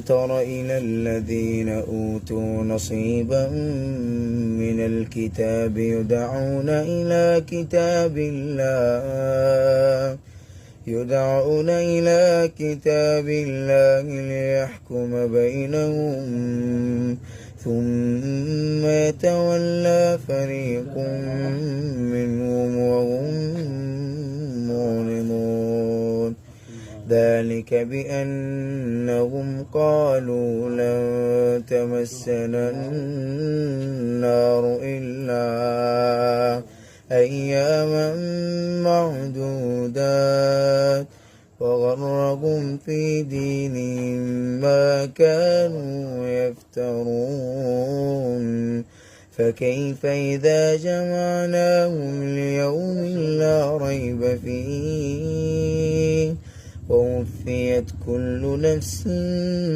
تر إلى الذين أوتوا نصيبا من الكتاب يدعون إلى كتاب الله ليحكم بينهم ثم يتولى فريق منهم وهم معرضون ذلك بأنهم قالوا لن تمسنا النار إلا أياما معدودات وغرهم في دينهم ما كانوا يفترون فكيف إذا جمعناهم ليوم لا ريب فيه ووفيت كل نفس